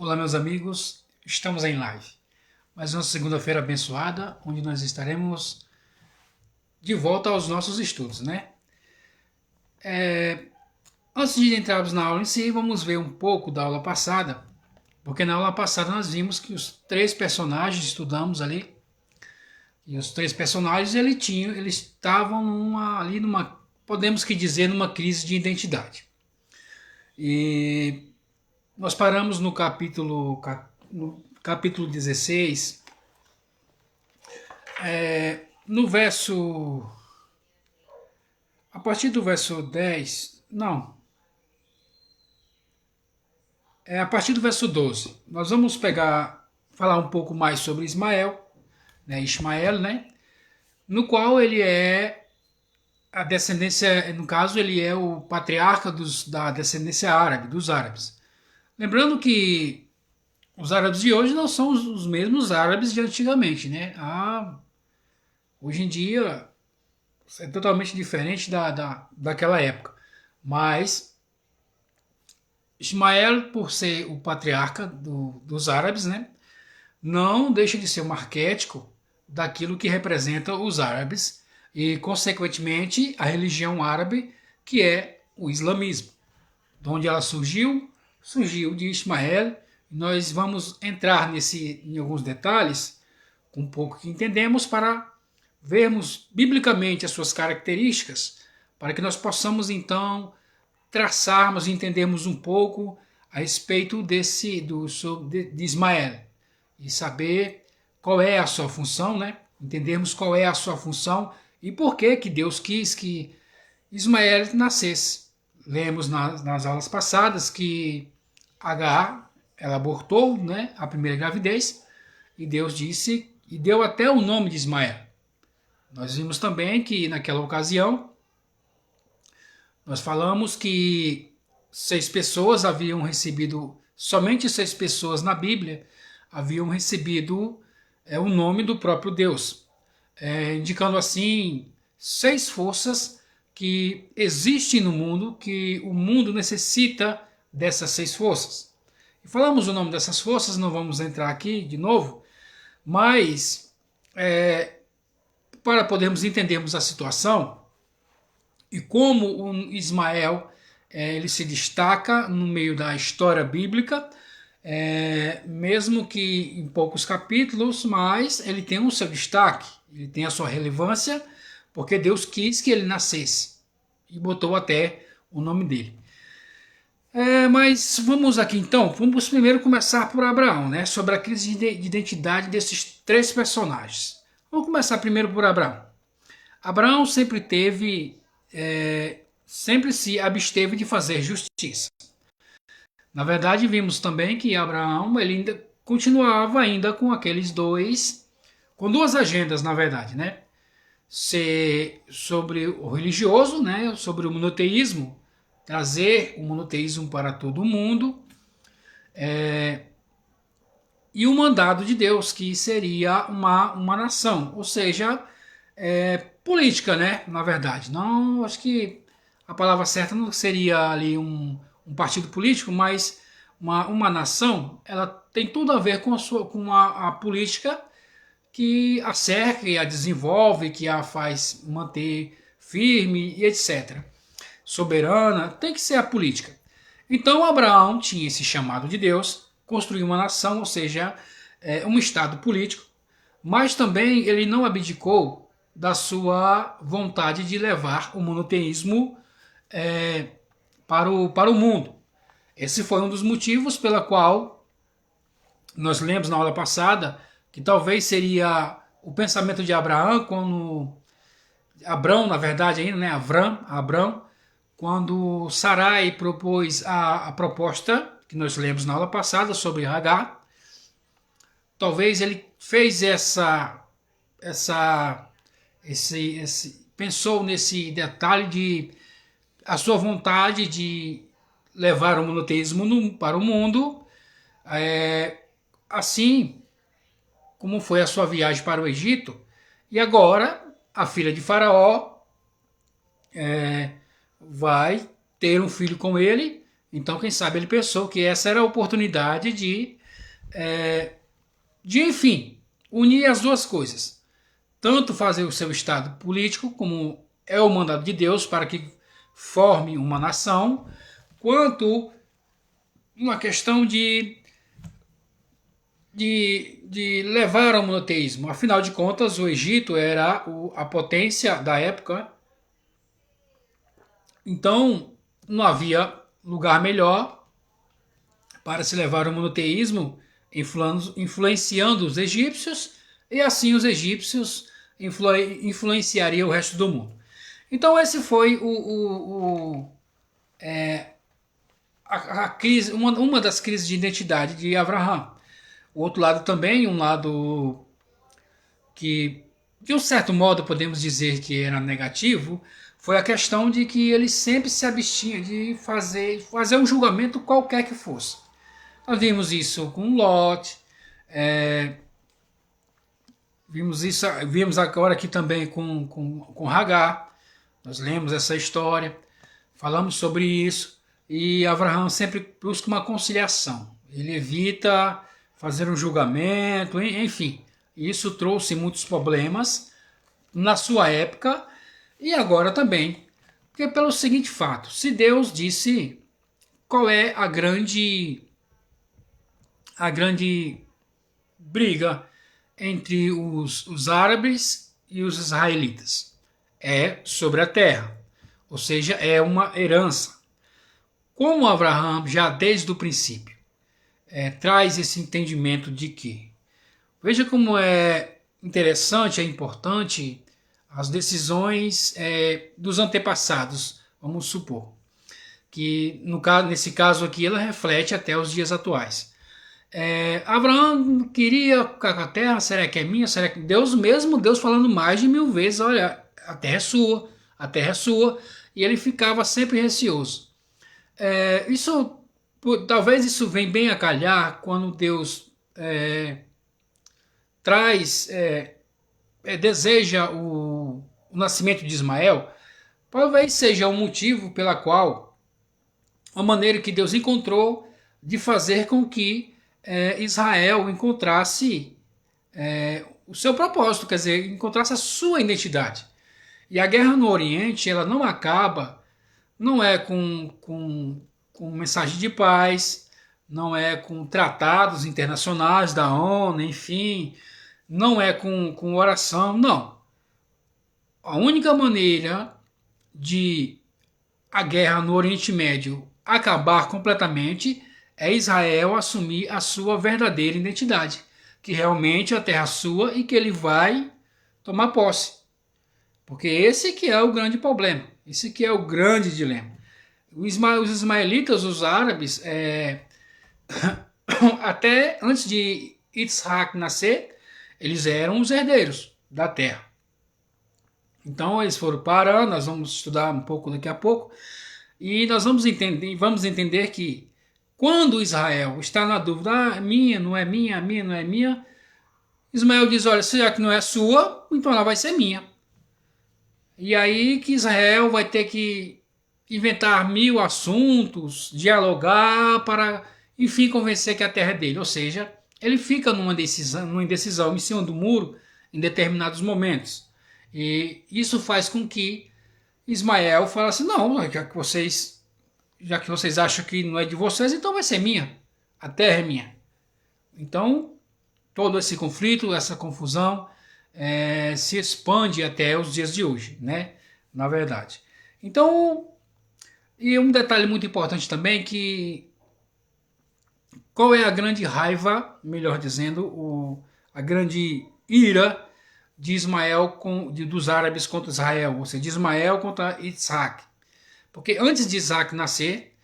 Olá, meus amigos, estamos em live. Mais uma segunda-feira abençoada, onde nós estaremos de volta aos nossos estudos, né? Antes de entrarmos na aula em si, vamos ver um pouco da aula passada, porque na aula passada nós vimos que os três personagens, estudamos ali, e os três personagens eles estavam ali numa, podemos que dizer, numa crise de identidade. E nós paramos no capítulo 16, no verso. A partir do verso 10. Não. A partir do verso 12. Nós vamos falar um pouco mais sobre Ismael, né? No qual ele é a descendência, no caso, ele é o patriarca da descendência árabe, dos árabes. Lembrando que os árabes de hoje não são os mesmos árabes de antigamente, né? Hoje em dia é totalmente diferente daquela época. Mas Ismael, por ser o patriarca dos árabes, né, não deixa de ser um arquétipo daquilo que representa os árabes e, consequentemente, a religião árabe, que é o islamismo. De onde ela surgiu de Ismael. Nós vamos entrar em alguns detalhes, com um pouco que entendemos, para vermos biblicamente as suas características, para que nós possamos então traçarmos e entendermos um pouco a respeito de Ismael e saber qual é a sua função, né? Entendermos qual é a sua função e por que Deus quis que Ismael nascesse. Lemos nas aulas passadas que Agar, ela abortou, né, a primeira gravidez, e Deus disse e deu até o nome de Ismael. Nós vimos também que naquela ocasião nós falamos que somente 6 pessoas na Bíblia haviam recebido o nome do próprio Deus, indicando assim 6 forças que existem no mundo, que o mundo necessita dessas 6 forças. E falamos o nome dessas forças, não vamos entrar aqui de novo, mas para podermos entendermos a situação e como o Ismael ele se destaca no meio da história bíblica, mesmo que em poucos capítulos, mas ele tem o seu destaque, ele tem a sua relevância, porque Deus quis que ele nascesse e botou até o nome dele. Mas vamos aqui então, vamos primeiro começar por Abraão, né, sobre a crise de identidade desses 3 personagens. Vamos começar primeiro por Abraão. Abraão sempre se absteve de fazer justiça. Na verdade, vimos também que Abraão ele ainda continuava ainda com com 2 agendas, na verdade, né? Sobre o religioso, né? Sobre o monoteísmo, trazer o monoteísmo para todo o mundo, e o mandado de Deus, que seria uma nação, ou seja, política, né? Na verdade, não, acho que a palavra certa não seria ali um partido político, mas uma nação. Ela tem tudo a ver com a política que a cerca e a desenvolve, que a faz manter firme e etc. Soberana, tem que ser a política. Então Abraão tinha esse chamado de Deus, construir uma nação, ou seja, um estado político, mas também ele não abdicou da sua vontade de levar o monoteísmo para o mundo. Esse foi um dos motivos pela qual nós lemos na aula passada que talvez seria o pensamento de Abraão, na verdade ainda, né, Abrão, quando Sarai propôs a proposta que nós lemos na aula passada sobre Agar. Talvez ele fez pensou nesse detalhe de a sua vontade de levar o monoteísmo para o mundo, assim como foi a sua viagem para o Egito. E agora a filha de Faraó vai ter um filho com ele, Então, quem sabe ele pensou que essa era a oportunidade enfim, unir as duas coisas. Tanto fazer o seu Estado político, como é o mandado de Deus para que forme uma nação, quanto uma questão de levar ao monoteísmo. Afinal de contas, o Egito era a potência da época, então não havia lugar melhor para se levar ao monoteísmo, influenciando os egípcios, e assim os egípcios influenciariam o resto do mundo. Então esse foi a crise, uma das crises de identidade de Abraham. O outro lado também, um lado que, de um certo modo, podemos dizer que era negativo, foi a questão de que ele sempre se abstinha de fazer um julgamento qualquer que fosse. Nós vimos isso com Lot, vimos agora aqui também com Hagar. Nós lemos essa história, falamos sobre isso, e Abraão sempre busca uma conciliação. Ele evita fazer um julgamento, enfim. Isso trouxe muitos problemas na sua época e agora também. Porque pelo seguinte fato, se Deus disse qual é a grande briga entre os árabes e os israelitas, é sobre a terra, ou seja, é uma herança. Como Abraão já desde o princípio traz esse entendimento de que, veja como é interessante, é importante as decisões dos antepassados, vamos supor, que nesse caso aqui ela reflete até os dias atuais. Abraão queria ficar com a terra, será que é minha? Será que Deus mesmo, Deus falando mais de 1000 vezes, olha, a terra é sua, a terra é sua, e ele ficava sempre receoso. Talvez isso venha bem a calhar quando Deus deseja o nascimento de Ismael. Talvez seja um motivo pela qual a maneira que Deus encontrou de fazer com que Israel encontrasse o seu propósito, quer dizer, encontrasse a sua identidade. E a guerra no Oriente, ela não acaba, não é com mensagem de paz, não é com tratados internacionais da ONU, enfim, não é com oração, não. A única maneira de a guerra no Oriente Médio acabar completamente é Israel assumir a sua verdadeira identidade, que realmente a terra é sua e que ele vai tomar posse. Porque esse que é o grande problema, esse que é o grande dilema. Os ismaelitas, os árabes, até antes de Isaac nascer, eles eram os herdeiros da terra. Então eles foram parando, nós vamos estudar um pouco daqui a pouco, e nós vamos entender que quando Israel está na dúvida, minha, não é minha, minha, não é minha, Ismael diz, olha, se já que não é sua, então ela vai ser minha. E aí que Israel vai ter que inventar 1000 assuntos, dialogar para, enfim, convencer que a terra é dele. Ou seja, ele fica numa indecisão em cima do muro em determinados momentos. E isso faz com que Ismael fale assim, não, já que vocês acham que não é de vocês, então vai ser minha. A terra é minha. Então, todo esse conflito, essa confusão se expande até os dias de hoje, né? Na verdade. Então, e um detalhe muito importante também que qual é a grande raiva, melhor dizendo, a grande ira de Ismael dos árabes contra Israel, ou seja, de Ismael contra Isaac. Porque antes de Isaac nascer,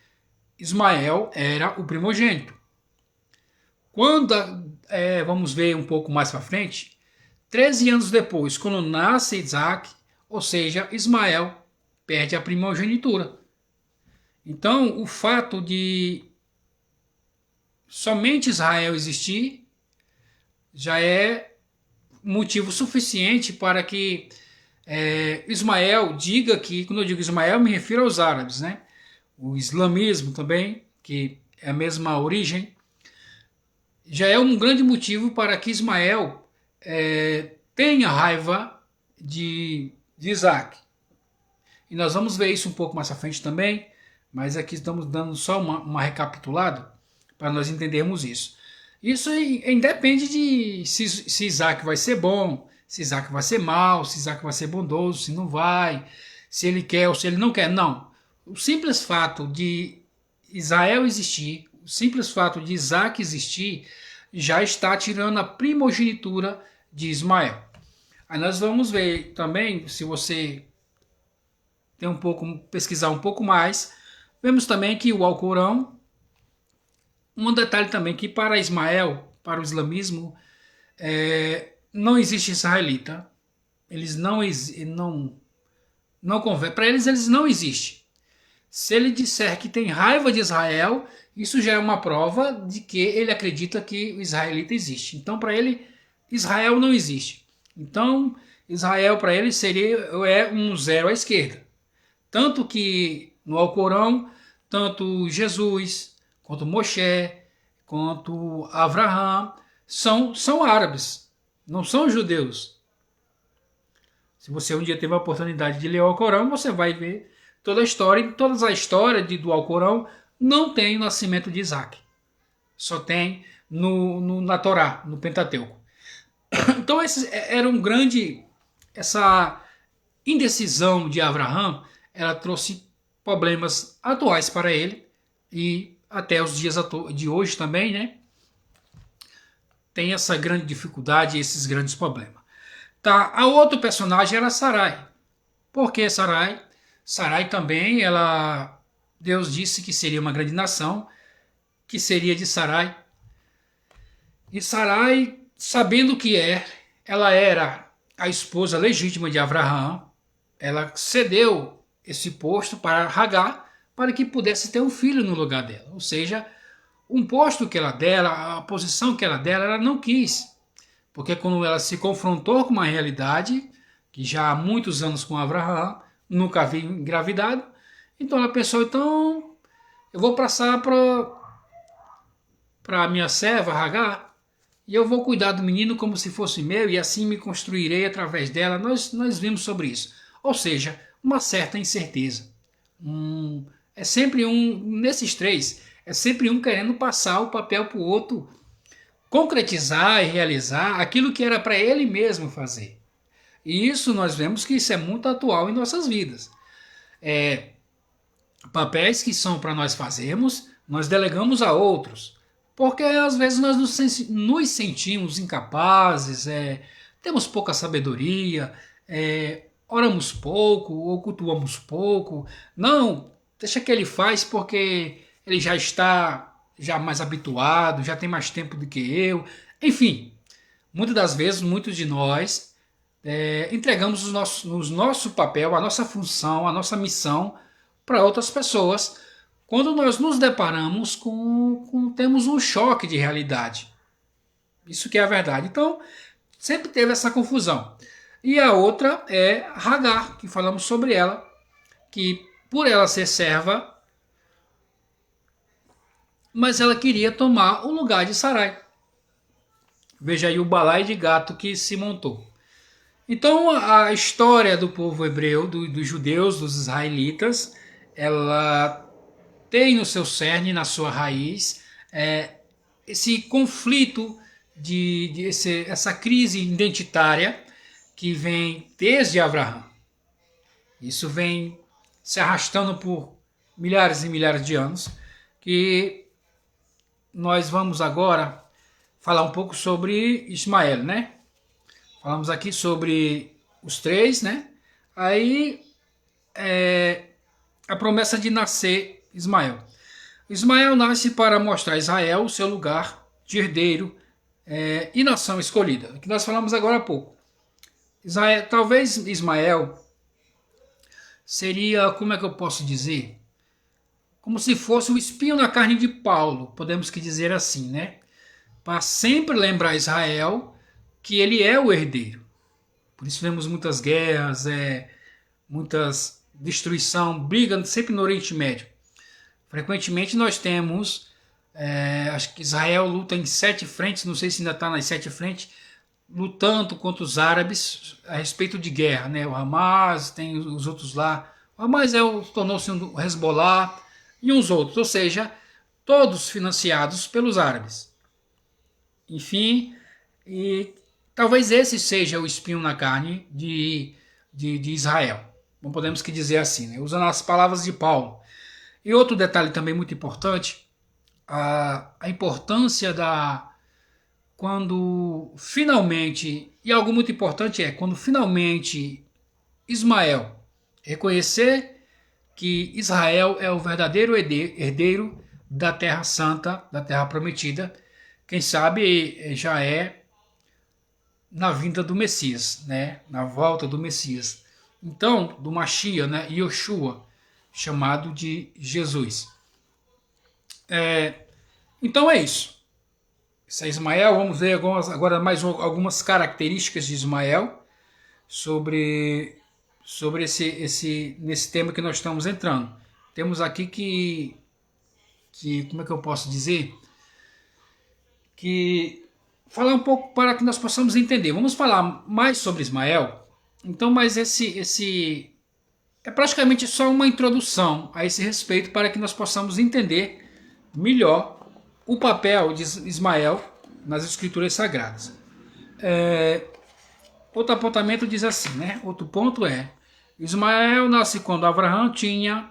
Ismael era o primogênito. Quando, vamos ver um pouco mais para frente, 13 anos depois, quando nasce Isaac, ou seja, Ismael perde a primogenitura. Então, o fato de somente Israel existir já é motivo suficiente para que Ismael diga que, quando eu digo Ismael, me refiro aos árabes, né? o islamismo também, que é a mesma origem, já é um grande motivo para que Ismael tenha raiva de Isaac. E nós vamos ver isso um pouco mais à frente também, mas aqui estamos dando só uma recapitulada para nós entendermos isso. Isso independe de se Isaac vai ser bom, se Isaac vai ser mal, se Isaac vai ser bondoso, se não vai, se ele quer ou se ele não quer. Não. O simples fato de Israel existir, o simples fato de Isaac existir, já está tirando a primogenitura de Ismael. Aí nós vamos ver também, se você tem pesquisar um pouco mais, vemos também que o Alcorão, um detalhe também que para Ismael, para o islamismo, não existe israelita. Eles não conversam. Para eles não existe. Se ele disser que tem raiva de Israel, isso já é uma prova de que ele acredita que o israelita existe. Então, para ele, Israel não existe. Então, Israel para ele seria um zero à esquerda. Tanto que no Alcorão, tanto Jesus, quanto Moshe, quanto Abraham, são árabes, não são judeus. Se você um dia teve a oportunidade de ler o Alcorão, você vai ver toda a história, do Alcorão não tem o nascimento de Isaac. Só tem na Torá, no Pentateuco. Então essa indecisão de Abraham, ela trouxe problemas atuais para ele e até os dias de hoje também, né? Tem essa grande dificuldade e esses grandes problemas. Tá, a outro personagem era Sarai. Por que Sarai? Sarai também, Deus disse que seria uma grande nação, que seria de Sarai. E Sarai, sabendo que ela era a esposa legítima de Abraão, ela cedeu esse posto para Hagar, para que pudesse ter um filho no lugar dela. Ou seja, um posto que ela dera, a posição que ela dera, ela não quis. Porque quando ela se confrontou com uma realidade, que já há muitos anos com Abraão, nunca havia engravidado, então ela pensou, então eu vou passar para a minha serva, Hagar, e eu vou cuidar do menino como se fosse meu, e assim me construirei através dela. Nós vimos sobre isso. Ou seja, uma certa incerteza. Nesses três, é sempre um querendo passar o papel para o outro, concretizar e realizar aquilo que era para ele mesmo fazer. E isso nós vemos que isso é muito atual em nossas vidas. Papéis que são para nós fazermos, nós delegamos a outros. Porque às vezes nós nos sentimos incapazes, temos pouca sabedoria, oramos pouco ou cultuamos pouco. Não, deixa que ele faz porque ele já está mais habituado, já tem mais tempo do que eu. Enfim, muitas das vezes, muitos de nós entregamos o nosso papel, a nossa função, a nossa missão para outras pessoas, quando nós nos deparamos temos um choque de realidade. Isso que é a verdade. Então, sempre teve essa confusão. E a outra é Hagar, que falamos sobre ela, que por ela ser serva, mas ela queria tomar o lugar de Sarai. Veja aí o balaio de gato que se montou. Então a história do povo hebreu, dos judeus, dos israelitas, ela tem no seu cerne, na sua raiz, esse conflito, essa crise identitária que vem desde Abraão. Isso vem se arrastando por milhares e milhares de anos, que nós vamos agora falar um pouco sobre Ismael, né? Falamos aqui sobre os três, né? Aí a promessa de nascer Ismael. Ismael nasce para mostrar a Israel o seu lugar de herdeiro e nação escolhida, que nós falamos agora há pouco. Talvez Ismael seria, como é que eu posso dizer? Como se fosse o espinho na carne de Paulo, podemos que dizer assim, né? Para sempre lembrar Israel que ele é o herdeiro. Por isso vemos muitas guerras, muitas destruição, briga sempre no Oriente Médio. Frequentemente nós temos, acho que Israel luta em 7 frentes, não sei se ainda está nas 7 frentes, lutando contra os árabes a respeito de guerra, né? O Hamas, tem os outros lá. O Hamas tornou-se o Hezbollah e uns outros, ou seja, todos financiados pelos árabes. Enfim, e talvez esse seja o espinho na carne de Israel. Não podemos que dizer assim, né? Usando as palavras de Paulo. E outro detalhe também muito importante, a importância quando finalmente, e algo muito importante é, quando finalmente Ismael reconhecer que Israel é o verdadeiro herdeiro da Terra Santa, da Terra Prometida, quem sabe já é na vinda do Messias, né? Na volta do Messias. Então, do Mashiach, né? Yoshua, chamado de Jesus. Então é isso. Isso é Ismael. Vamos ver agora mais algumas características de Ismael sobre nesse tema que nós estamos entrando. Temos aqui que como é que eu posso dizer? Que falar um pouco para que nós possamos entender. Vamos falar mais sobre Ismael. Então, mas esse é praticamente só uma introdução a esse respeito para que nós possamos entender melhor o papel de Ismael nas Escrituras Sagradas. Outro apontamento diz assim, né? Outro ponto é: Ismael nasce quando Abraão tinha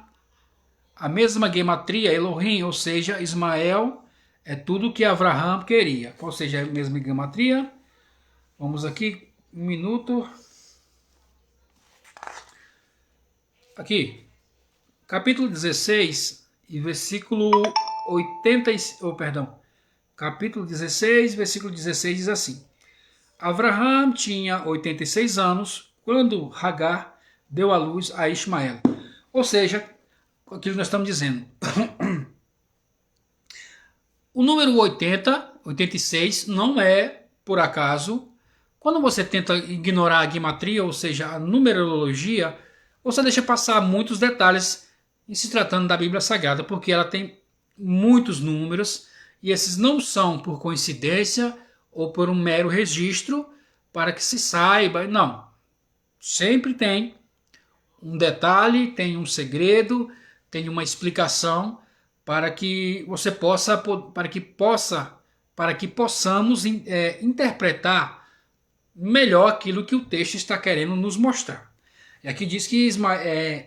a mesma gematria Elohim, ou seja, Ismael é tudo que Abraão queria. Ou seja, a mesma gematria. Vamos aqui, um minuto. Aqui, capítulo 16 e versículo 80, capítulo 16, versículo 16 diz assim: Abraão tinha 86 anos quando Hagar deu à luz a Ismael. Ou seja, aquilo que nós estamos dizendo. O número 86, não é, por acaso, quando você tenta ignorar a gematria, ou seja, a numerologia, você deixa passar muitos detalhes em se tratando da Bíblia Sagrada, porque ela tem muitos números e esses não são por coincidência ou por um mero registro para que se saiba. Não. Sempre tem um detalhe, tem um segredo, tem uma explicação para que você para que possamos interpretar melhor aquilo que o texto está querendo nos mostrar. E aqui diz que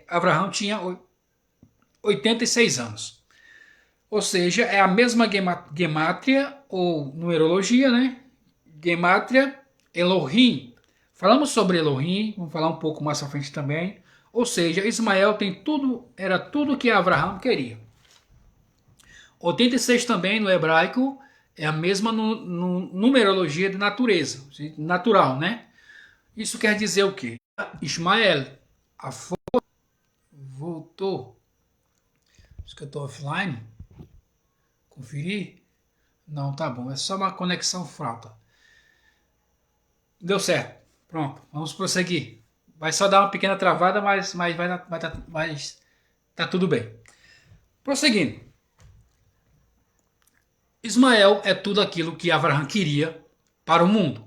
Abraão tinha 86 anos. Ou seja, é a mesma gemátria ou numerologia, né? Gemátria Elohim. Falamos sobre Elohim, vamos falar um pouco mais à frente também. Ou seja, Ismael era tudo que Abraão queria. 86 também no hebraico é a mesma numerologia de natureza, natural, né? Isso quer dizer o quê? Ismael, a força voltou. Acho que eu estou offline. Conferir? Não, tá bom. É só uma conexão falta. Deu certo. Pronto, vamos prosseguir. Vai só dar uma pequena travada, mas tá tudo bem. Prosseguindo. Ismael é tudo aquilo que Abraão queria para o mundo.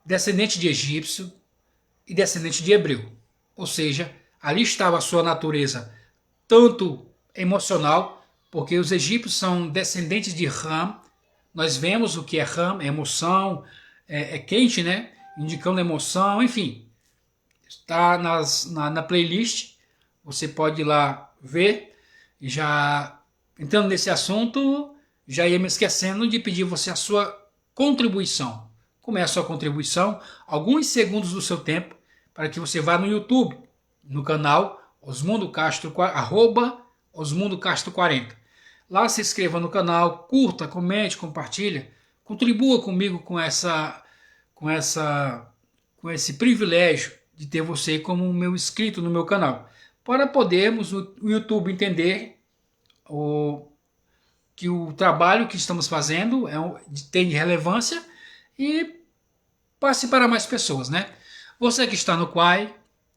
Descendente de egípcio e descendente de hebreu. Ou seja, ali estava a sua natureza tanto emocional, porque os egípcios são descendentes de Ram. Nós vemos o que é Ram, é emoção, é quente, né? Indicando emoção, enfim. Está na playlist, você pode ir lá ver. E já entrando nesse assunto, já ia me esquecendo de pedir você a sua contribuição. Como é a sua contribuição? Alguns segundos do seu tempo, para que você vá no YouTube, no canal Osmundo Castro, Osmundo Castro 40. Lá se inscreva no canal, curta, comente, compartilha, contribua comigo com esse privilégio de ter você como meu inscrito no meu canal, para podermos o YouTube entender que o trabalho que estamos fazendo tem relevância e passe para mais pessoas, né? Você que está no Quai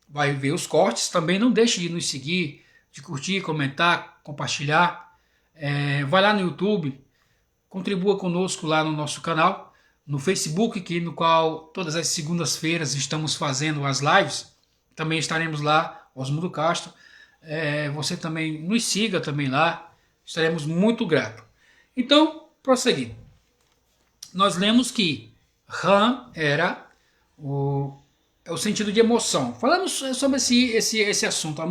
vai ver os cortes, também não deixe de nos seguir, de curtir, comentar, compartilhar. Vai lá no YouTube, contribua conosco lá no nosso canal, no Facebook, no qual todas as segundas-feiras estamos fazendo as lives. Também estaremos lá, Osmundo Castro. Você também nos siga também lá, estaremos muito gratos. Então, prosseguindo. Nós lemos que Ram era o sentido de emoção. Falamos sobre esse assunto há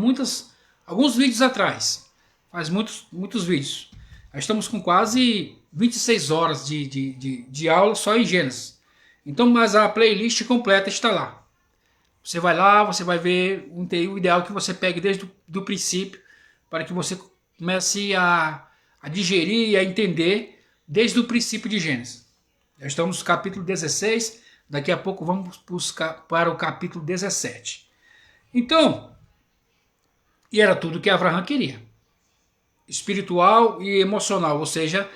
alguns vídeos atrás. Faz muitos vídeos. Nós estamos com quase 26 horas de aula só em Gênesis. Então, mas a playlist completa está lá. Você vai lá, você vai ver o ideal que você pegue desde o princípio, para que você comece a digerir e a entender desde o princípio de Gênesis. Já estamos no capítulo 16, daqui a pouco vamos para o capítulo 17. Então, e era tudo que Abraão queria. Espiritual e emocional, ou seja,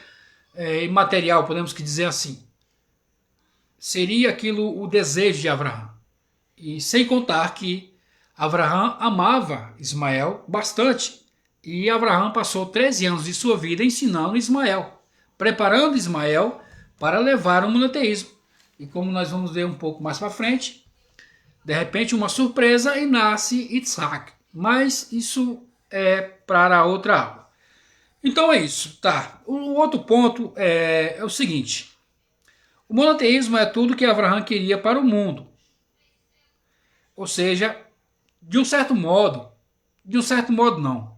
imaterial, podemos dizer assim. Seria aquilo o desejo de Abraão. E sem contar que Abraão amava Ismael bastante. E Abraão passou 13 anos de sua vida ensinando Ismael, preparando Ismael para levar o monoteísmo. E como nós vamos ver um pouco mais para frente, de repente uma surpresa e nasce Isaac. Mas isso é para outra aula. Então é isso, tá? O outro ponto é o seguinte. O monoteísmo é tudo que Abraão queria para o mundo. Ou seja, de um certo modo não.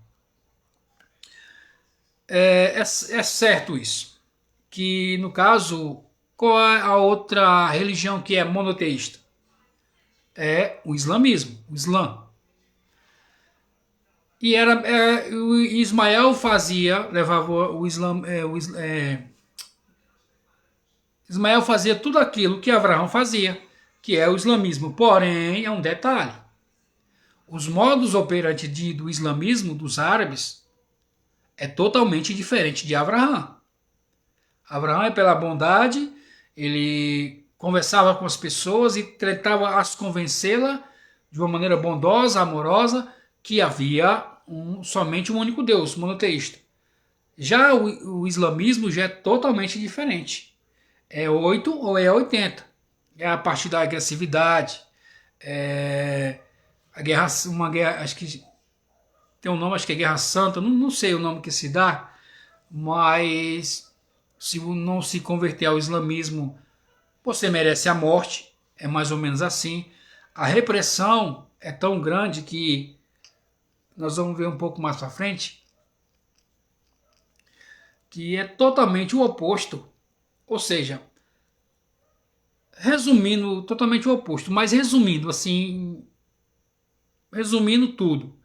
É certo isso. Que no caso, qual é a outra religião que é monoteísta? É o islamismo, o Islã. E o Ismael levava o Islã, Ismael fazia tudo aquilo que Abraão fazia, que é o islamismo. Porém, é um detalhe. Os modos operantes do islamismo dos árabes é totalmente diferente de Abraão. Abraão é pela bondade, ele conversava com as pessoas e tentava as convencê-la de uma maneira bondosa, amorosa, que havia somente um único Deus, monoteísta. Já o islamismo já é totalmente diferente. É 8 ou é 80. É a partir da agressividade, uma guerra, acho que tem um nome, acho que é Guerra Santa, não sei o nome que se dá, mas se não se converter ao islamismo, você merece a morte, é mais ou menos assim. A repressão é tão grande que nós vamos ver um pouco mais para frente, que é totalmente o oposto. Ou seja, resumindo, totalmente o oposto, mas resumindo tudo.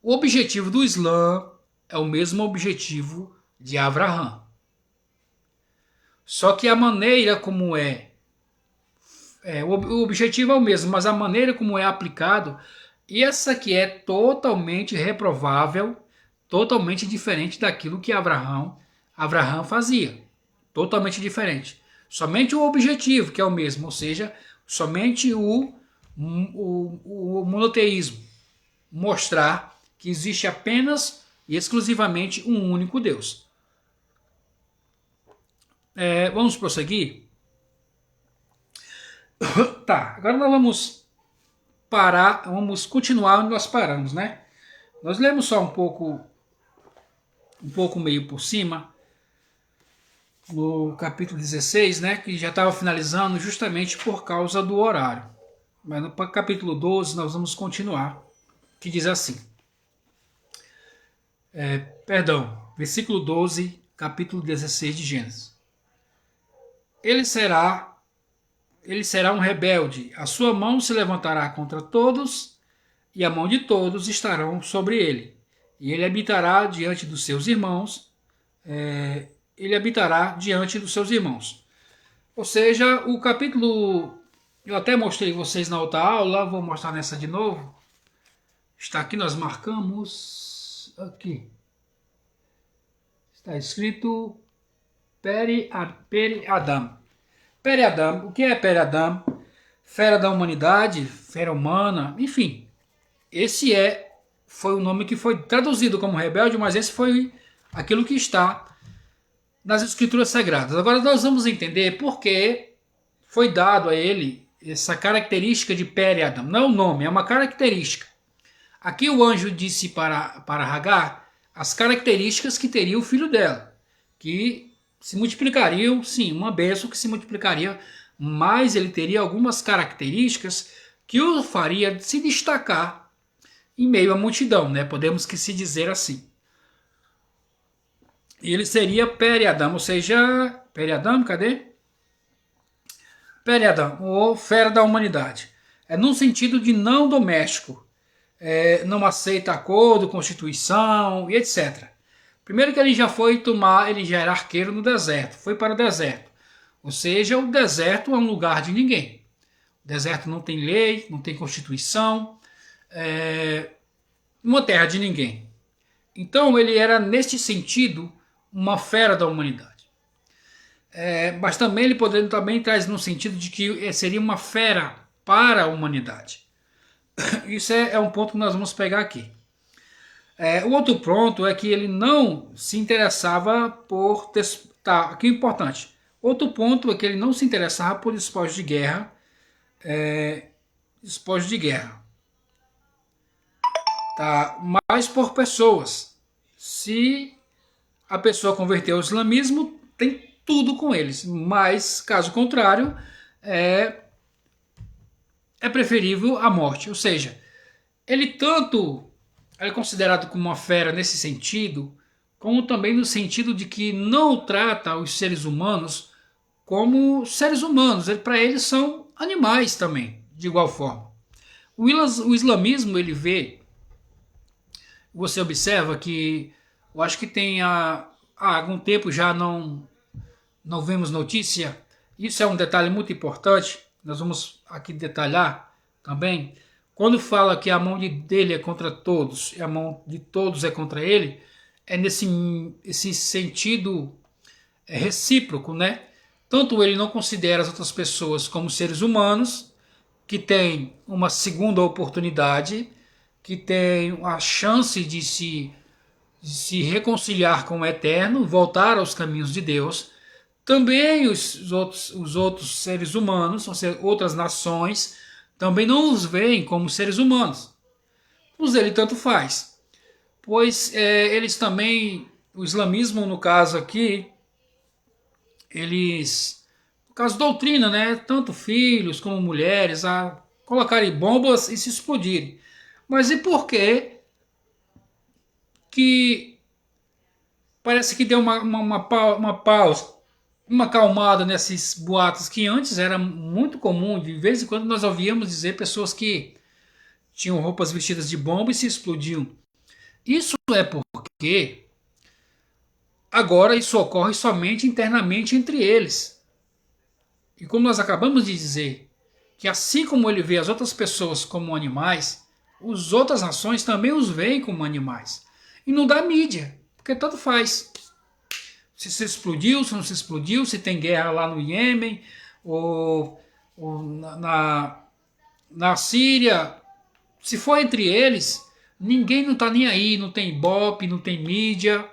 O objetivo do Islã é o mesmo objetivo de Abraão. Só que a maneira como o objetivo é o mesmo, mas a maneira como é aplicado, essa que é totalmente reprovável, totalmente diferente daquilo que Abraão fazia. Totalmente diferente. Somente o objetivo, que é o mesmo, ou seja, somente o monoteísmo. Mostrar que existe apenas e exclusivamente um único Deus. Vamos prosseguir? Tá, agora nós vamos vamos continuar onde nós paramos, né? Nós lemos só um pouco meio por cima, no capítulo 16, né, que já estava finalizando justamente por causa do horário. Mas no capítulo 12 nós vamos continuar, que diz assim. Versículo 12, capítulo 16 de Gênesis. Ele será um rebelde, a sua mão se levantará contra todos, e a mão de todos estarão sobre ele. E ele habitará diante dos seus irmãos, Ou seja, o capítulo, eu até mostrei vocês na outra aula, vou mostrar nessa de novo. Está aqui, nós marcamos aqui. Está escrito Peri-Adam. Peri-Adam, o que é Peri-Adam? Fera da humanidade, fera humana, enfim. Esse é foi o nome que foi traduzido como rebelde, mas esse foi aquilo que está nas Escrituras Sagradas. Agora nós vamos entender por que foi dado a ele essa característica de Peri-Adam. Não é um nome, é uma característica. Aqui o anjo disse para Hagar as características que teria o filho dela, que se multiplicariam, sim, uma bênção que se multiplicaria, mas ele teria algumas características que o faria se destacar em meio à multidão, né? Podemos que se dizer assim. E ele seria Peri-Adam, ou seja, Peri-Adam, cadê? Peri-Adam, ou fera da humanidade. É num sentido de não doméstico, não aceita acordo, constituição e etc. Primeiro que ele já foi tomar, ele já era arqueiro no deserto, foi para o deserto. Ou seja, o deserto é um lugar de ninguém. O deserto não tem lei, não tem constituição, uma terra de ninguém. Então ele era, neste sentido, uma fera da humanidade. Mas também ele também traz no sentido de que seria uma fera para a humanidade. Isso é um ponto que nós vamos pegar aqui. O outro ponto é que ele não se interessava por... Tá, aqui é importante. Outro ponto é que ele não se interessava por despojos de guerra. Despojos de guerra. Tá, mas por pessoas. Se a pessoa converter ao islamismo, tem tudo com eles. Mas, caso contrário, é preferível a morte. Ou seja, ele é considerado como uma fera nesse sentido, como também no sentido de que não trata os seres humanos como seres humanos. Para eles são animais também, de igual forma. O islamismo, ele vê, você observa que, eu acho que tem há algum tempo já não vemos notícia, isso é um detalhe muito importante, nós vamos aqui detalhar também. Quando fala que a mão dele é contra todos e a mão de todos é contra ele, é esse sentido recíproco, né? Tanto ele não considera as outras pessoas como seres humanos, que têm uma segunda oportunidade, que têm a chance de se reconciliar com o Eterno, voltar aos caminhos de Deus. Também os outros seres humanos, ou seja, outras nações, também não os veem como seres humanos. Os ele tanto faz. Pois eles também, o islamismo no caso aqui, no caso doutrina, né, tanto filhos como mulheres, a colocarem bombas e se explodirem. Mas e por que parece que deu uma pausa, uma acalmada nesses boatos que antes era muito comum, de vez em quando nós ouvíamos dizer pessoas que tinham roupas vestidas de bomba e se explodiam. Isso é porque agora isso ocorre somente internamente entre eles. E como nós acabamos de dizer, que assim como ele vê as outras pessoas como animais, as outras nações também os veem como animais. E não dá mídia, porque tanto faz. Se se explodiu, se não se explodiu, se tem guerra lá no Iêmen, ou na Síria. Se for entre eles, ninguém não está nem aí, não tem ibope, não tem mídia,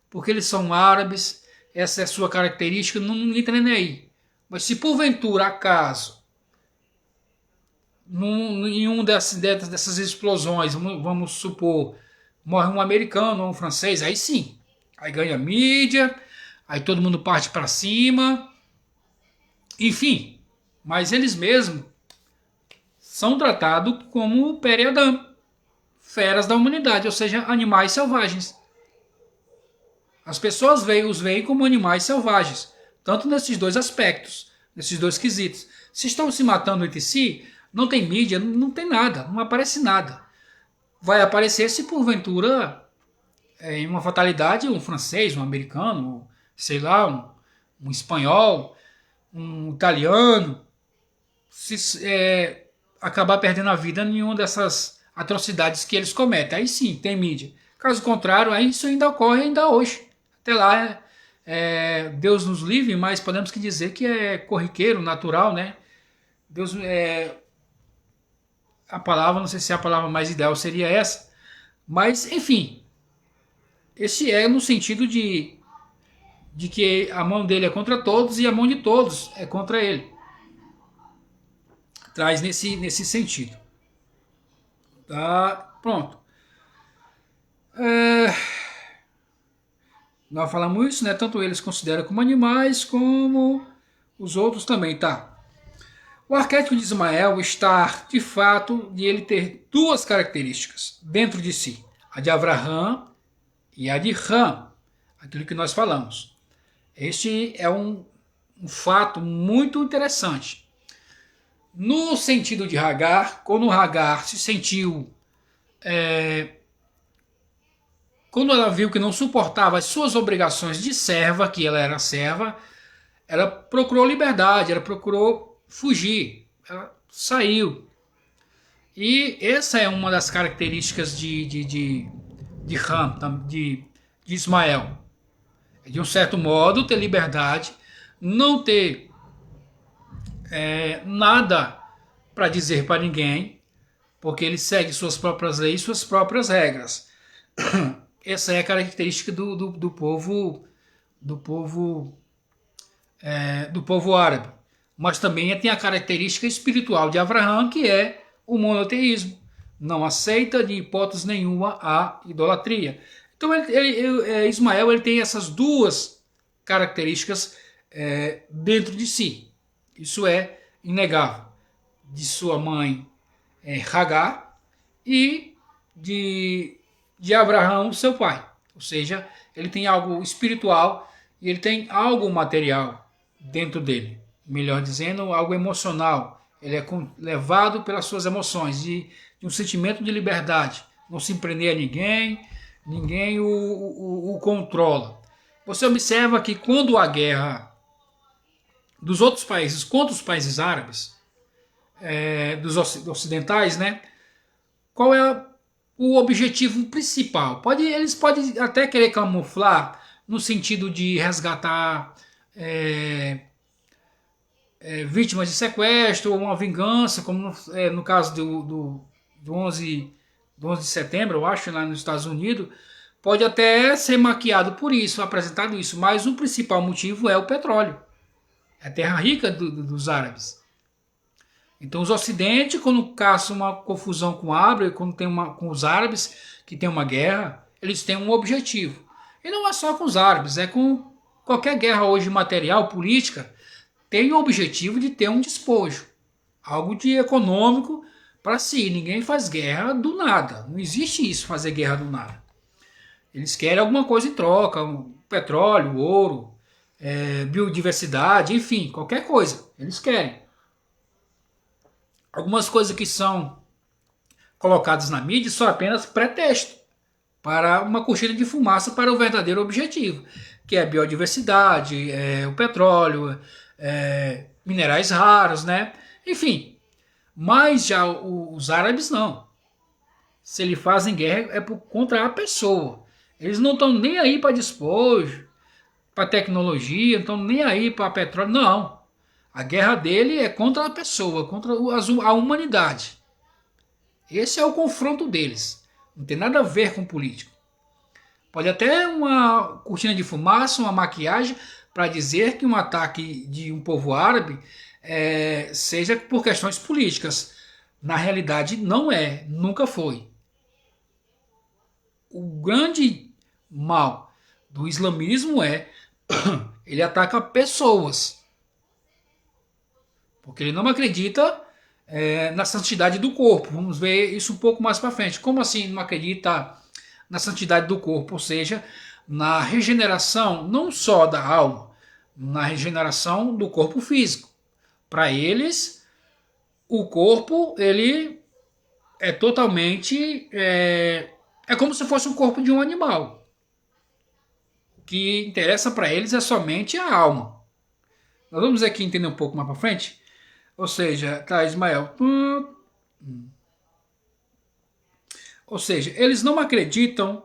porque eles são árabes, essa é a sua característica, ninguém está nem aí. Mas se porventura, acaso, em uma dessas explosões, vamos supor, morre um americano ou um francês, aí sim, aí ganha mídia, aí todo mundo parte para cima, enfim, mas eles mesmos são tratados como Peri-Adam, feras da humanidade, ou seja, animais selvagens. As pessoas os veem como animais selvagens, tanto nesses dois aspectos, nesses dois quesitos. Se estão se matando entre si, não tem mídia, não tem nada, não aparece nada. Vai aparecer se porventura, em uma fatalidade, um francês, um americano, sei lá, um espanhol, um italiano, acabar perdendo a vida em uma dessas atrocidades que eles cometem. Aí sim, tem mídia. Caso contrário, aí isso ainda ocorre ainda hoje. Até lá, Deus nos livre, mas podemos que dizer que é corriqueiro, natural, né? Deus, a palavra, não sei se a palavra mais ideal seria essa, Mas, enfim, esse é no sentido de que a mão dele é contra todos e a mão de todos é contra ele. Traz nesse sentido. Tá? Pronto. Nós falamos isso, né? Tanto eles consideram como animais, como os outros também, tá? O arquétipo de Ismael está, de fato, de ele ter duas características dentro de si. A de Avraham e a de Ram, aquilo que nós falamos. Este é um fato muito interessante. No sentido de Hagar, quando Hagar se sentiu... quando ela viu que não suportava as suas obrigações de serva, que ela era serva, ela procurou liberdade, ela procurou fugir, ela saiu. E essa é uma das características de Ram, de Ismael. De um certo modo, ter liberdade, não ter nada para dizer para ninguém, porque ele segue suas próprias leis, suas próprias regras. Essa é a característica do povo do povo árabe. Mas também tem a característica espiritual de Abraão, que é o monoteísmo. Não aceita de hipótese nenhuma a idolatria. Então Ismael ele tem essas duas características dentro de si. Isso é inegável. De sua mãe Hagar e de Abraão, seu pai. Ou seja, ele tem algo espiritual e ele tem algo material dentro dele. Melhor dizendo, algo emocional. Ele é levado pelas suas emoções, de um sentimento de liberdade. Não se prender a ninguém o controla. Você observa que quando há guerra dos outros países contra os países árabes, dos ocidentais, né? Qual é o objetivo principal? Eles podem até querer camuflar no sentido de resgatar vítimas de sequestro ou uma vingança, como no caso do 11 de setembro, eu acho, lá nos Estados Unidos. Pode até ser maquiado por isso, apresentado isso, mas o principal motivo é o petróleo. É a terra rica dos árabes. Então os ocidentes, quando caçam uma confusão com o árabe, quando tem com os árabes, que tem uma guerra, eles têm um objetivo. E não é só com os árabes, é com qualquer guerra hoje material, política, tem o objetivo de ter um despojo. Algo de econômico para si. Ninguém faz guerra do nada. Não existe isso, fazer guerra do nada. Eles querem alguma coisa em troca, petróleo, ouro, biodiversidade, enfim, qualquer coisa. Eles querem. Algumas coisas que são colocadas na mídia são apenas pretexto para uma cortina de fumaça para o verdadeiro objetivo, que é a biodiversidade, o petróleo, minerais raros, né? Enfim, mas já os árabes não. Se eles fazem guerra é contra a pessoa. Eles não estão nem aí para despojo, para tecnologia, não estão nem aí para petróleo, não. A guerra dele é contra a pessoa, contra a humanidade. Esse é o confronto deles. Não tem nada a ver com político. Pode até uma cortina de fumaça, uma maquiagem, para dizer que um ataque de um povo árabe seja por questões políticas. Na realidade, não é, nunca foi. O grande mal do islamismo ele ataca pessoas. Porque ele não acredita na santidade do corpo. Vamos ver isso um pouco mais para frente. Como assim não acredita na santidade do corpo? Ou seja, na regeneração não só da alma, na regeneração do corpo físico. Para eles, o corpo ele é totalmente é como se fosse o corpo de um animal. O que interessa para eles é somente a alma. Nós vamos aqui entender um pouco mais para frente. Ou seja, tá, Ismael. Ou seja, eles não acreditam,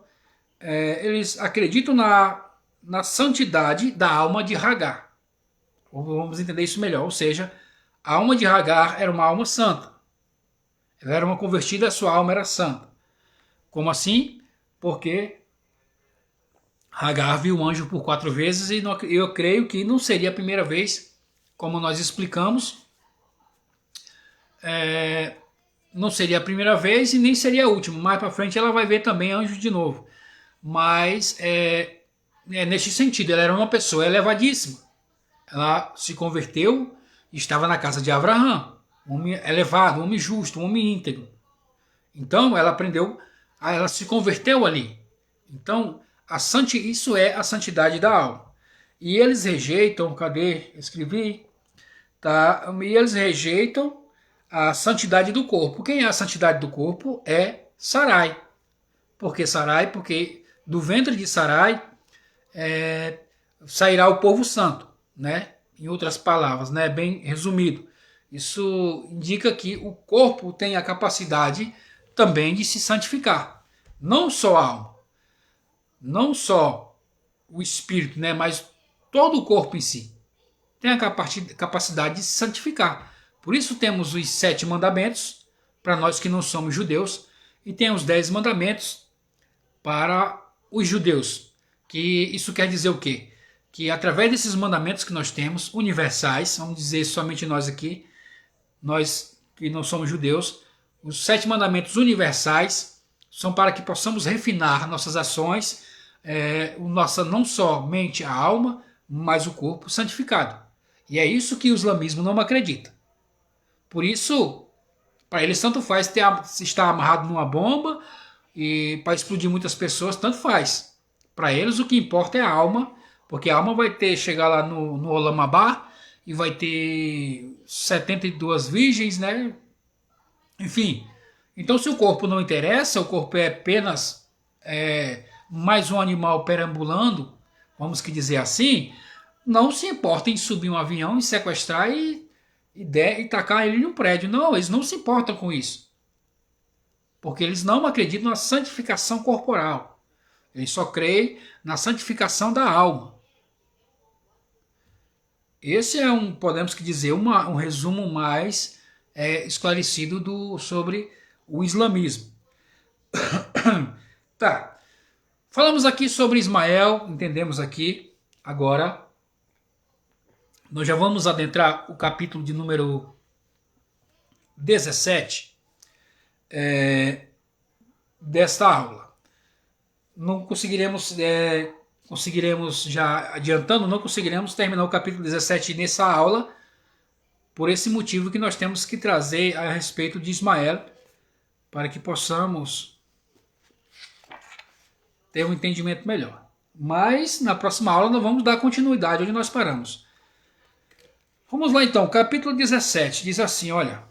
eles acreditam na santidade da alma de Hagar. Vamos entender isso melhor. Ou seja, a alma de Hagar era uma alma santa. Ela era uma convertida, a sua alma era santa. Como assim? porque Hagar viu o anjo por 4 vezes e eu creio que não seria a primeira vez, como nós explicamos, não seria a primeira vez e nem seria a última. Mais para frente ela vai ver também anjo de novo. Mas neste sentido, ela era uma pessoa elevadíssima. Ela se converteu e estava na casa de Abraão, um homem elevado, um homem justo, um homem íntegro. Então ela aprendeu, ela se converteu ali. Então isso é a santidade da alma. E eles rejeitam, cadê? Escrevi, tá? E eles rejeitam a santidade do corpo. Quem é a santidade do corpo? É Sarai. Por que Sarai? Porque do ventre de Sarai sairá o povo santo, né? Em outras palavras, né? Bem resumido. Isso indica que o corpo tem a capacidade também de se santificar. Não só a alma, não só o espírito, né? Mas todo o corpo em si tem a capacidade de se santificar. Por isso temos os 7 mandamentos para nós que não somos judeus e tem os 10 mandamentos para os judeus. Que isso quer dizer o quê? Que através desses mandamentos que nós temos, universais, vamos dizer somente nós aqui, nós que não somos judeus, os 7 mandamentos universais são para que possamos refinar nossas ações, não somente a alma, mas o corpo santificado. E é isso que o islamismo não acredita. Por isso, para eles tanto faz estar amarrado numa bomba e para explodir muitas pessoas, tanto faz. Para eles o que importa é a alma, porque a alma vai chegar lá no Olamabá e vai ter 72 virgens, né? Enfim, então se o corpo não interessa, o corpo é apenas mais um animal perambulando, vamos que dizer assim, não se importa em subir um avião e sequestrar e tacar ele em um prédio. Não, eles não se importam com isso. Porque eles não acreditam na santificação corporal. Eles só creem na santificação da alma. Esse é podemos dizer, um resumo mais esclarecido sobre o islamismo. Tá. Falamos aqui sobre Ismael, entendemos aqui. Agora, nós já vamos adentrar o capítulo de número 17 desta aula. Não conseguiremos já adiantando, não conseguiremos terminar o capítulo 17 nessa aula, por esse motivo que nós temos que trazer a respeito de Ismael, para que possamos ter um entendimento melhor. Mas na próxima aula nós vamos dar continuidade onde nós paramos. Vamos lá então, capítulo 17 diz assim, olha: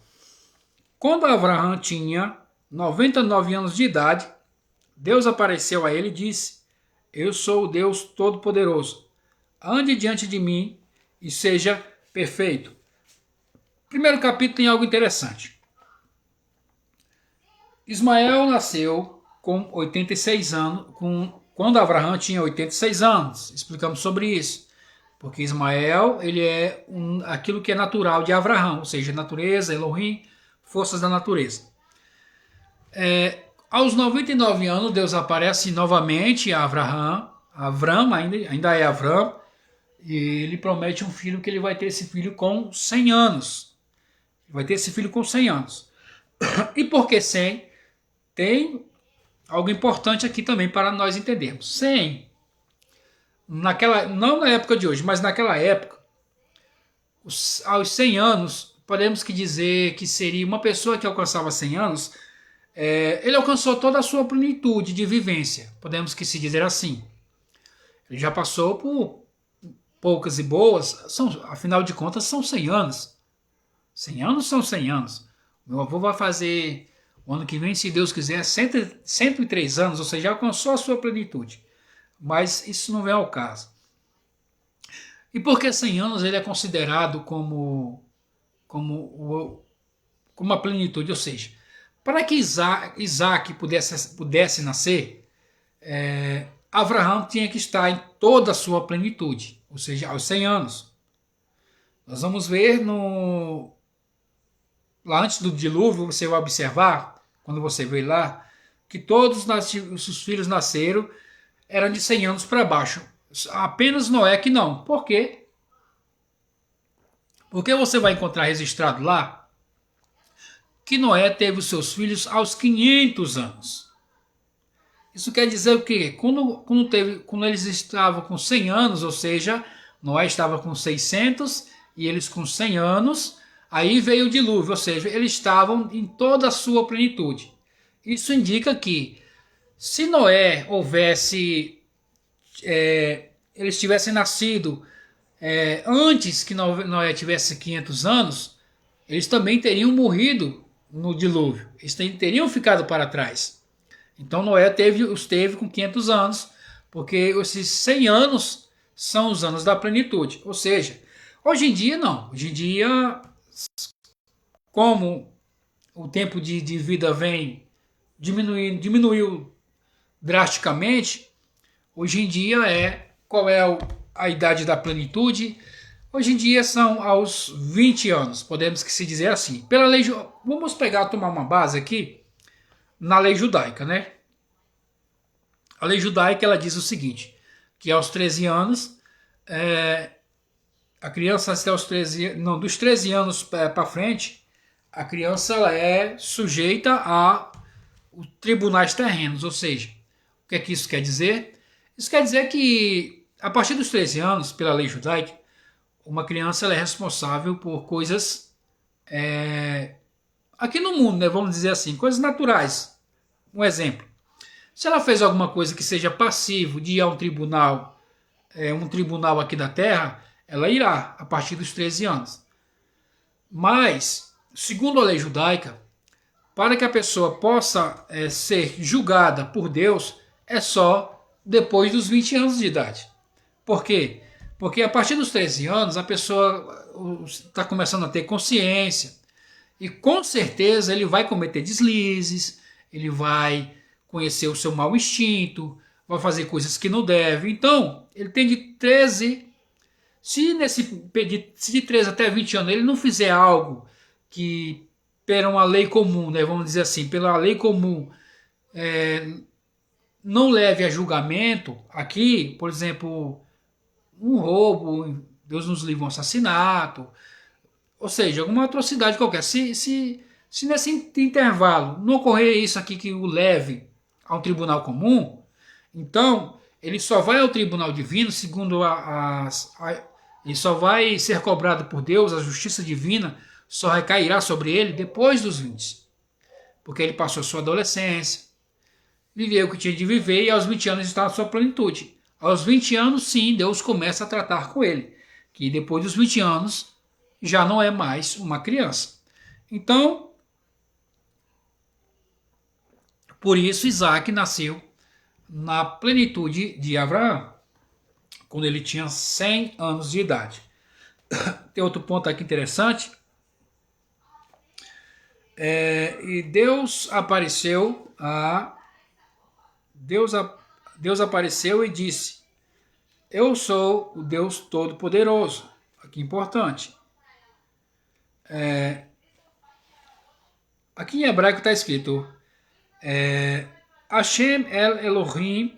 quando Abraão tinha 99 anos de idade, Deus apareceu a ele e disse: eu sou o Deus Todo-Poderoso. Ande diante de mim e seja perfeito. Primeiro capítulo tem algo interessante. Ismael nasceu com 86 anos, quando Abraão tinha 86 anos. Explicamos sobre isso. Porque Ismael ele é aquilo que é natural de Abraão, ou seja, natureza, Elohim, forças da natureza. Aos 99 anos, Deus aparece novamente a Abraão, ainda é Abraão, e ele promete um filho que ele vai ter esse filho com 100 anos. Vai ter esse filho com 100 anos. E por que 100? Tem algo importante aqui também para nós entendermos. 100, não na época de hoje, mas naquela época, aos 100 anos, podemos dizer que seria uma pessoa que alcançava 100 anos, ele alcançou toda a sua plenitude de vivência, podemos se dizer assim. Ele já passou por poucas e boas, afinal de contas são 100 anos. 100 anos são 100 anos. Meu avô vai fazer, o ano que vem, se Deus quiser, 103 anos, ou seja, alcançou a sua plenitude. Mas isso não vem ao caso. E por que 100 anos ele é considerado como a plenitude? Ou seja, para que Isaac pudesse nascer, Abraão tinha que estar em toda a sua plenitude, ou seja, aos 100 anos. Nós vamos ver lá antes do dilúvio, você vai observar, quando você vê lá, que todos os filhos nasceram eram de 100 anos para baixo. Apenas Noé que não. Por quê? Porque você vai encontrar registrado lá que Noé teve os seus filhos aos 500 anos. Isso quer dizer o quê? Quando eles estavam com 100 anos, ou seja, Noé estava com 600 e eles com 100 anos, aí veio o dilúvio, ou seja, eles estavam em toda a sua plenitude. Isso indica que se Noé eles tivessem nascido antes que Noé tivesse 500 anos, eles também teriam morrido no dilúvio, eles teriam ficado para trás. Então Noé os teve com 500 anos, porque esses 100 anos são os anos da plenitude. Ou seja, hoje em dia não. Hoje em dia, como o tempo de vida vem diminuiu drasticamente, hoje em dia qual é a idade da plenitude? Hoje em dia são aos 20 anos, podemos que se dizer assim. Pela lei, vamos tomar uma base aqui na lei judaica, né? A lei judaica ela diz o seguinte, que aos 13 anos, a criança até os 13, não, dos 13 anos para frente, a criança ela é sujeita a tribunais terrenos, ou seja, o que é que isso quer dizer? Isso quer dizer que a partir dos 13 anos, pela lei judaica, uma criança ela é responsável por coisas aqui no mundo, né, vamos dizer assim, coisas naturais. Um exemplo, se ela fez alguma coisa que seja passivo de ir a um tribunal aqui da Terra, ela irá a partir dos 13 anos. Mas, segundo a lei judaica, para que a pessoa possa ser julgada por Deus, é só depois dos 20 anos de idade. Por quê? Porque a partir dos 13 anos a pessoa está começando a ter consciência e com certeza ele vai cometer deslizes, ele vai conhecer o seu mau instinto, vai fazer coisas que não deve. Então, ele tem de 13, se de 13 até 20 anos ele não fizer algo que, pela uma lei comum, né, vamos dizer assim, pela lei comum, não leve a julgamento, aqui, por exemplo, um roubo, Deus nos livre, um assassinato, ou seja, alguma atrocidade qualquer. Se nesse intervalo não ocorrer isso aqui que o leve a um tribunal comum, então ele só vai ao tribunal divino, segundo ele só vai ser cobrado por Deus, a justiça divina só recairá sobre ele depois dos 20. Porque ele passou a sua adolescência, viveu o que tinha de viver e aos 20 anos está na sua plenitude. Aos 20 anos, sim, Deus começa a tratar com ele, que depois dos 20 anos já não é mais uma criança. Então, por isso Isaac nasceu na plenitude de Abraão, quando ele tinha 100 anos de idade. Tem outro ponto aqui interessante. E Deus apareceu Deus apareceu e disse: eu sou o Deus Todo-Poderoso. Aqui importante. Aqui em hebraico está escrito Hashem El Elohim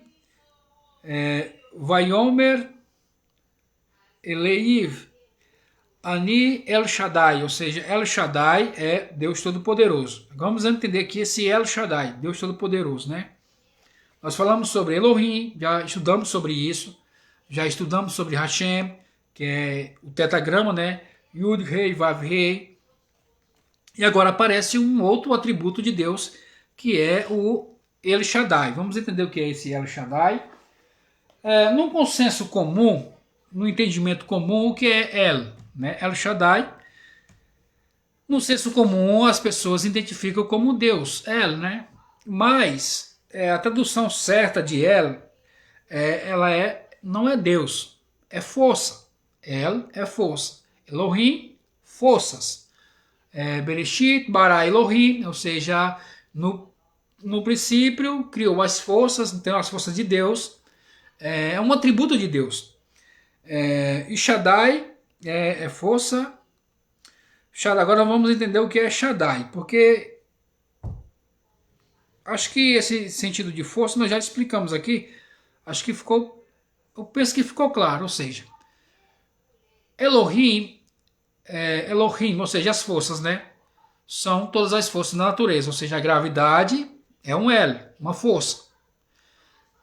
Vayomer Eleiv Ani El Shaddai, ou seja, El Shaddai é Deus Todo-Poderoso. Vamos entender aqui esse El Shaddai, Deus Todo-Poderoso, né? Nós falamos sobre Elohim, já estudamos sobre isso, já estudamos sobre Hashem, que é o tetragrama, né? Yud, Rei, Vav, Rei. E agora aparece um outro atributo de Deus, que é o El Shaddai. Vamos entender o que é esse El Shaddai. Num consenso comum, no entendimento comum, o que é El, né? El Shaddai. No senso comum, as pessoas identificam como Deus, El, né? Mas a tradução certa de El, não é Deus, é força. El é força. Elohim, forças. Bereshit, bara Elohim, ou seja, no princípio criou as forças, então as forças de Deus, é um atributo de Deus. E Shaddai é força. Shaddai, agora vamos entender o que é Shaddai, porque acho que esse sentido de força nós já explicamos aqui. Acho que ficou, eu penso que ficou claro, ou seja, Elohim, Elohim, ou seja, as forças, né? São todas as forças da natureza, ou seja, a gravidade é um L, uma força.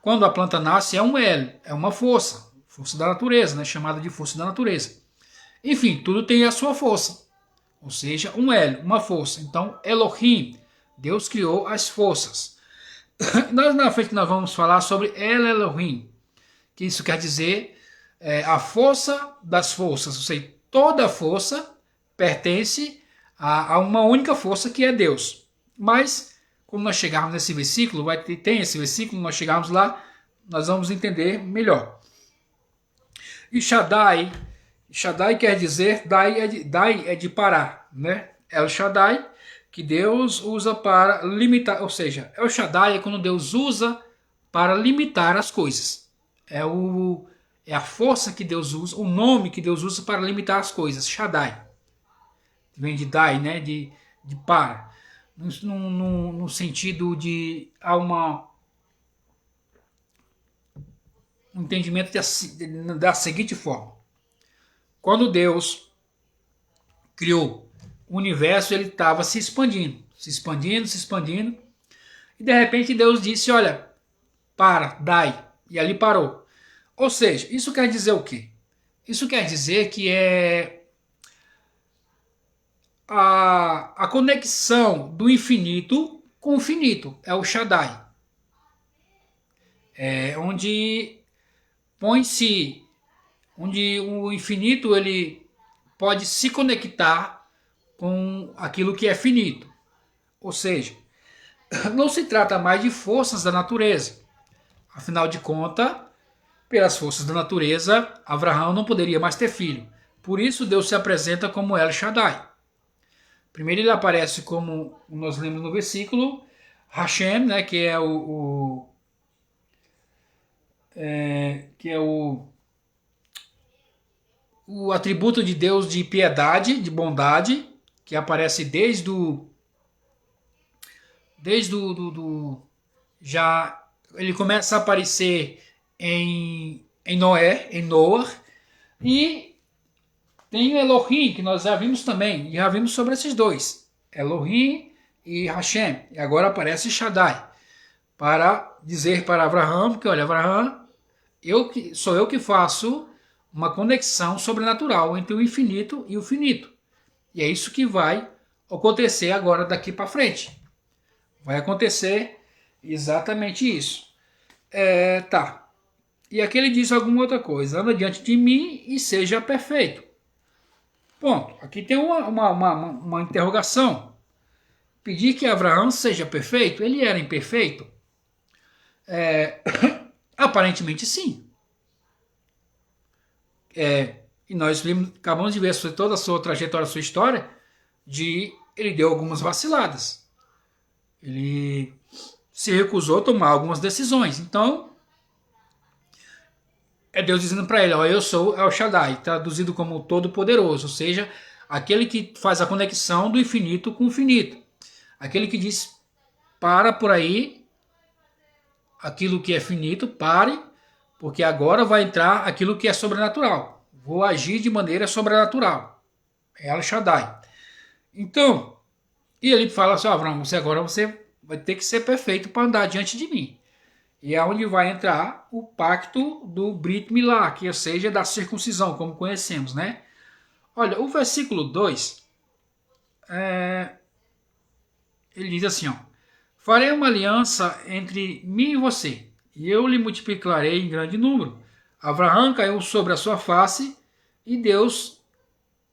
Quando a planta nasce é um L, é uma força, força da natureza, né? Chamada de força da natureza. Enfim, tudo tem a sua força, ou seja, um L, uma força. Então, Elohim, Deus criou as forças. Nós na frente nós vamos falar sobre El Elohim, que isso quer dizer a força das forças, ou seja, toda força pertence a uma única força que é Deus. Mas, quando nós chegarmos nesse versículo, tem esse versículo, nós chegarmos lá, nós vamos entender melhor. E Shaddai, Shaddai quer dizer, Dai é de parar, né? El Shaddai, que Deus usa para limitar, ou seja, El Shaddai é quando Deus usa para limitar as coisas. É a força que Deus usa, o nome que Deus usa para limitar as coisas, Shaddai. Vem de Dai, né? De para. No sentido de há um entendimento da seguinte forma. Quando Deus criou o universo, ele estava se expandindo, se expandindo, se expandindo. E de repente Deus disse, olha, para, dai. E ali parou. Ou seja, isso quer dizer o quê? Isso quer dizer que é a conexão do infinito com o finito. É o Shaddai. É onde põe-se, onde o infinito ele pode se conectar com aquilo que é finito. Ou seja, não se trata mais de forças da natureza. Afinal de contas, pelas forças da natureza, Abraão não poderia mais ter filho. Por isso Deus se apresenta como El Shaddai. Primeiro ele aparece como nós lemos no versículo, Hashem, né, que é o atributo de Deus de piedade, de bondade, que aparece já ele começa a aparecer em Noé, em Noah, e tem o Elohim, que nós já vimos também, já vimos sobre esses dois, Elohim e Hashem, e agora aparece Shaddai, para dizer para Abraão que, olha, Abraão, sou eu que faço uma conexão sobrenatural entre o infinito e o finito. E é isso que vai acontecer agora daqui para frente. Vai acontecer exatamente isso. Tá. E aqui ele diz alguma outra coisa. Anda diante de mim e seja perfeito. Ponto. Aqui tem uma interrogação. Pedir que Abraão seja perfeito? Ele era imperfeito? Aparentemente sim. E nós acabamos de ver toda a sua trajetória, a sua história, ele deu algumas vaciladas. Ele se recusou a tomar algumas decisões. Então, é Deus dizendo para ele, ó, eu sou El Shaddai, traduzido como Todo-Poderoso, ou seja, aquele que faz a conexão do infinito com o finito. Aquele que diz, para por aí, aquilo que é finito, pare, porque agora vai entrar aquilo que é sobrenatural. Vou agir de maneira sobrenatural. É El Shaddai. Então, e ele fala assim, Abraão, você vai ter que ser perfeito para andar diante de mim. E é onde vai entrar o pacto do Brit Milá, que seja da circuncisão, como conhecemos, né? Olha, o versículo 2, ele diz assim, ó, farei uma aliança entre mim e você, e eu lhe multiplicarei em grande número. Abraão caiu sobre a sua face, e Deus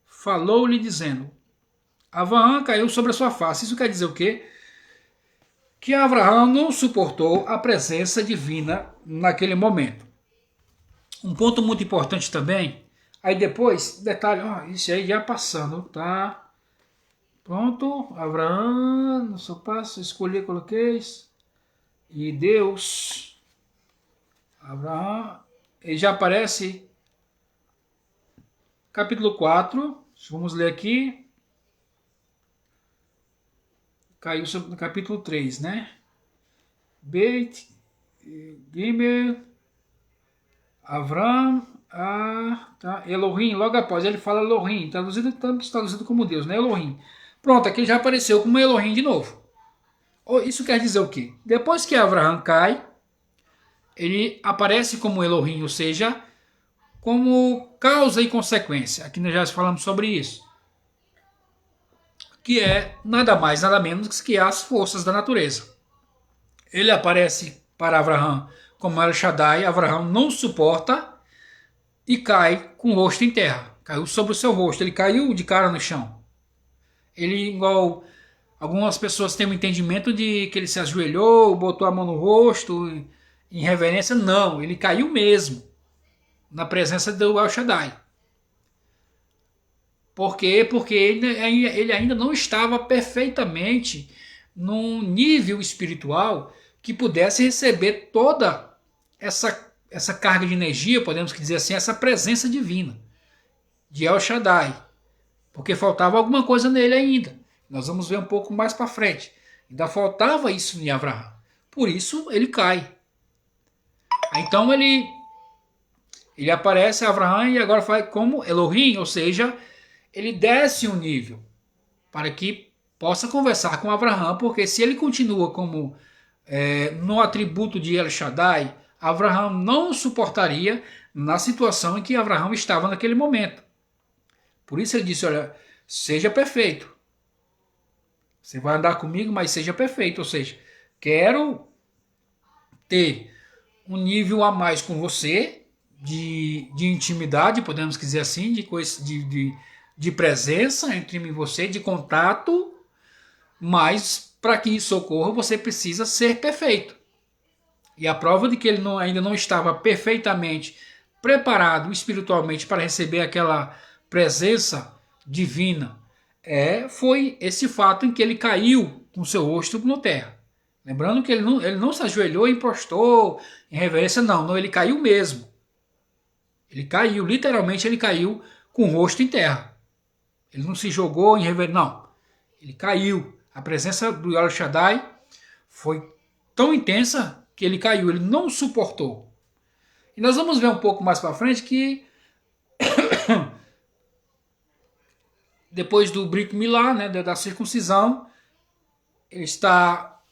falou-lhe dizendo, Abraão caiu sobre a sua face. Isso quer dizer o quê? Que Abraão não suportou a presença divina naquele momento. Um ponto muito importante também, aí depois, detalhe, isso aí já passando, tá? Pronto, Abraão, no seu passo, escolhi, coloquei, e Deus, Abraão, ele já aparece, capítulo 4, vamos ler aqui, caiu no capítulo 3, né? Beit, Gimel, Avram, tá, Elohim, logo após ele fala Elohim, traduzido como Deus, né? Elohim. Pronto, aqui já apareceu como Elohim de novo. Isso quer dizer o quê? Depois que Avraham cai, ele aparece como Elohim, ou seja, como causa e consequência. Aqui nós já falamos sobre isso. Que é nada mais, nada menos que as forças da natureza. Ele aparece para Avraham como El Shaddai, Avraham não suporta e cai com o rosto em terra. Caiu sobre o seu rosto, ele caiu de cara no chão. Ele, igual algumas pessoas têm um entendimento de que ele se ajoelhou, botou a mão no rosto, em reverência. Não, ele caiu mesmo, na presença do El Shaddai. Por quê? Porque ele ainda não estava perfeitamente num nível espiritual que pudesse receber toda essa carga de energia, podemos dizer assim, essa presença divina de El Shaddai. Porque faltava alguma coisa nele ainda. Nós vamos ver um pouco mais para frente. Ainda faltava isso em Avraham. Por isso ele cai. Então ele aparece a Avraham e agora faz como Elohim, ou seja, ele desce um nível para que possa conversar com Avraham, porque se ele continua como no atributo de El Shaddai, Avraham não suportaria na situação em que Avraham estava naquele momento. Por isso ele disse, olha, seja perfeito. Você vai andar comigo, mas seja perfeito. Ou seja, quero ter um nível a mais com você de intimidade, podemos dizer assim, de presença entre mim e você, de contato, mas para que isso ocorra você precisa ser perfeito. E a prova de que ele ainda não estava perfeitamente preparado espiritualmente para receber aquela presença divina foi esse fato em que ele caiu com seu rosto no terra. Lembrando que ele não se ajoelhou e impostou em reverência, não, ele caiu mesmo. Ele caiu, literalmente ele caiu com o rosto em terra. Ele não se jogou em reverência, não. Ele caiu. A presença do El Shaddai foi tão intensa que ele caiu, ele não suportou. E nós vamos ver um pouco mais para frente que depois do Brit Milá, né, da circuncisão, ele está...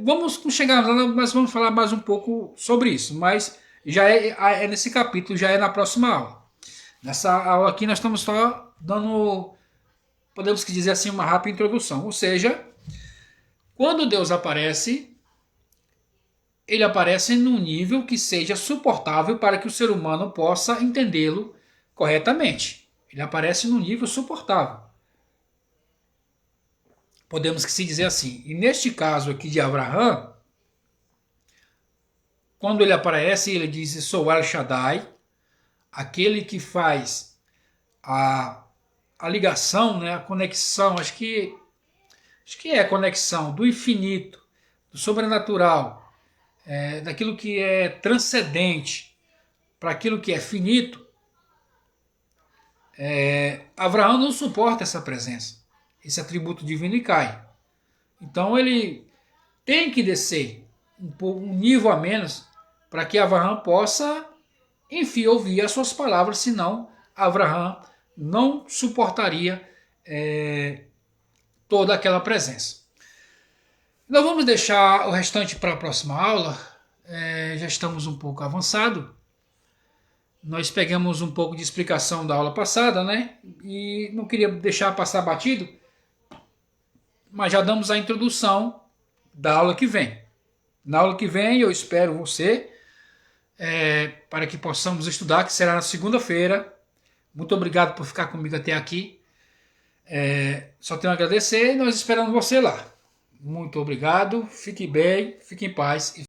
vamos chegar lá, mas vamos falar mais um pouco sobre isso. Mas já é nesse capítulo, já é na próxima aula. Nessa aula aqui nós estamos só dando, podemos dizer assim, uma rápida introdução. Ou seja, quando Deus aparece, ele aparece num nível que seja suportável para que o ser humano possa entendê-lo corretamente. Ele aparece num nível suportável. Podemos se dizer assim. E neste caso aqui de Avraham, quando ele aparece, ele diz, sou El Shaddai, aquele que faz a ligação, né, a conexão, acho que é a conexão do infinito, do sobrenatural, daquilo que é transcendente para aquilo que é finito. Abraão não suporta essa presença, esse atributo divino, e cai. Então ele tem que descer um nível a menos para que Abraão possa, enfim, ouvir as suas palavras, senão Abraão não suportaria toda aquela presença. Nós vamos deixar o restante para a próxima aula. Já estamos um pouco avançado. Nós pegamos um pouco de explicação da aula passada, né? E não queria deixar passar batido, mas já damos a introdução da aula que vem. Na aula que vem eu espero você para que possamos estudar, que será na segunda-feira. Muito obrigado por ficar comigo até aqui. Só tenho a agradecer e nós esperamos você lá. Muito obrigado, fique bem, fique em paz.